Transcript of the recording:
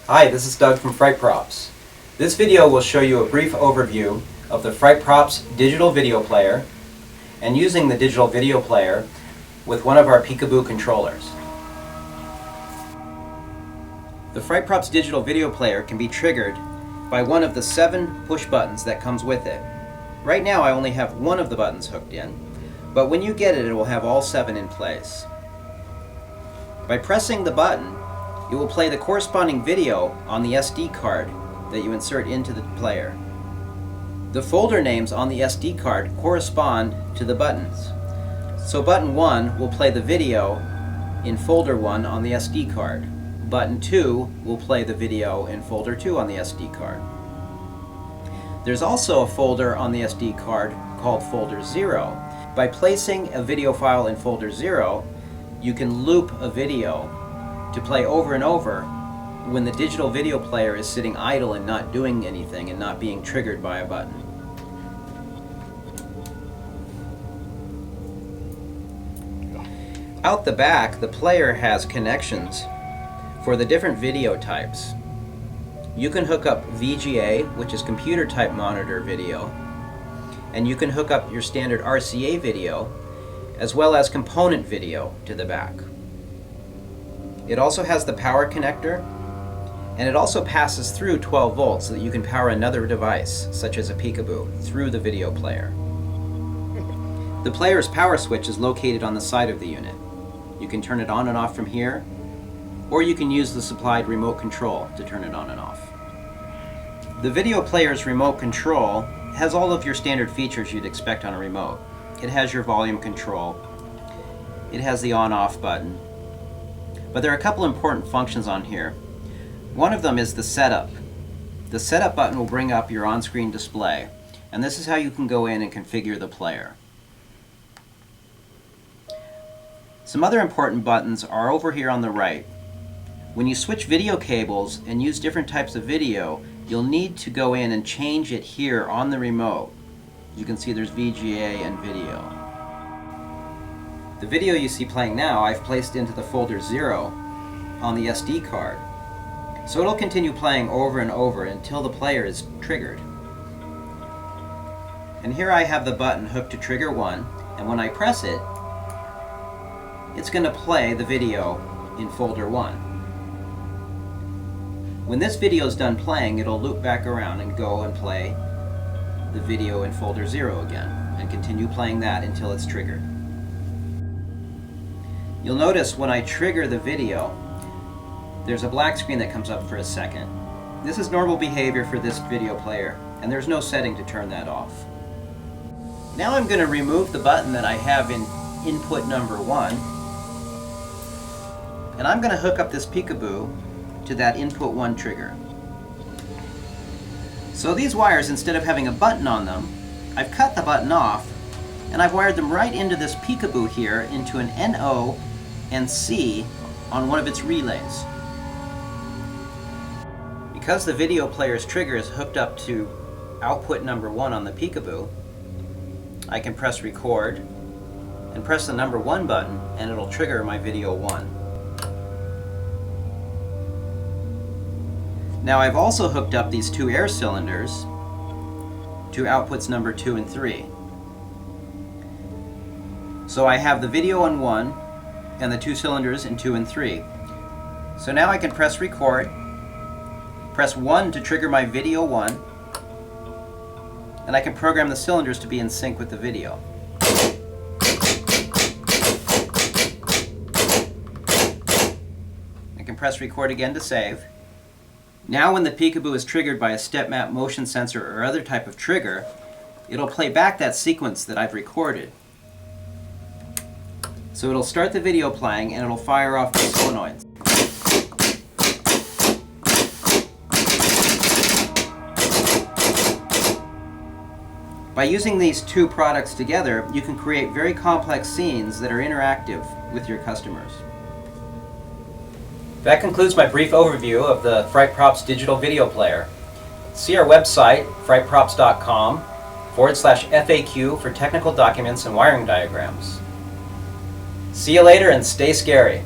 Hi, this is Doug from FrightProps. This video will show you a brief overview of the FrightProps digital video player and using the digital video player with one of our Peekaboo controllers. The FrightProps digital video player can be triggered by one of the 7 push buttons that comes with it. Right now I only have one of the buttons hooked in, but when you get it, it will have all 7 in place. By pressing the button, it will play the corresponding video on the SD card that you insert into the player. The folder names on the SD card correspond to the buttons. So button 1 will play the video in folder 1 on the SD card. Button 2 will play the video in folder 2 on the SD card. There's also a folder on the SD card called folder 0. By placing a video file in folder 0, you can loop a video to play over and over when the digital video player is sitting idle and not doing anything and not being triggered by a button. Out the back, the player has connections for the different video types. You can hook up VGA, which is computer type monitor video, and you can hook up your standard RCA video as well as component video to the back. It also has the power connector, and it also passes through 12 volts so that you can power another device, such as a Peekaboo, through the video player. The player's power switch is located on the side of the unit. You can turn it on and off from here, or you can use the supplied remote control to turn it on and off. The video player's remote control has all of your standard features you'd expect on a remote. It has your volume control, it has the on-off button, but there are a couple important functions on here. One of them is the setup. The setup button will bring up your on-screen display, and this is how you can go in and configure the player. Some other important buttons are over here on the right. When you switch video cables and use different types of video, you'll need to go in and change it here on the remote. You can see there's VGA and video. The video you see playing now I've placed into the folder 0 on the SD card. So it'll continue playing over and over until the player is triggered. And here I have the button hooked to trigger 1, and when I press it, it's going to play the video in folder 1. When this video is done playing, it'll loop back around and go and play the video in folder 0 again, and continue playing that until it's triggered. You'll notice when I trigger the video, there's a black screen that comes up for a second. This is normal behavior for this video player, and there's no setting to turn that off. Now I'm going to remove the button that I have in input number 1, and I'm going to hook up this Peekaboo to that input 1 trigger. So these wires, instead of having a button on them, I've cut the button off, and I've wired them right into this Peekaboo here into an NO and C on one of its relays. Because the video player's trigger is hooked up to output number 1 on the Peekaboo, I can press record and press the number 1 button, and it'll trigger my video 1. Now I've also hooked up these 2 air cylinders to outputs number 2 and 3. So I have the video in 1 and the 2 cylinders in 2 and 3. So now I can press record, press 1 to trigger my video 1, and I can program the cylinders to be in sync with the video. I can press record again to save. Now when the Peekaboo is triggered by a step map motion sensor or other type of trigger, it'll play back that sequence that I've recorded. So it'll start the video playing and it'll fire off the solenoids. By using these 2 products together, you can create very complex scenes that are interactive with your customers. That concludes my brief overview of the FrightProps digital video player. See our website, FrightProps.com/FAQ for technical documents and wiring diagrams. See you later and stay scary.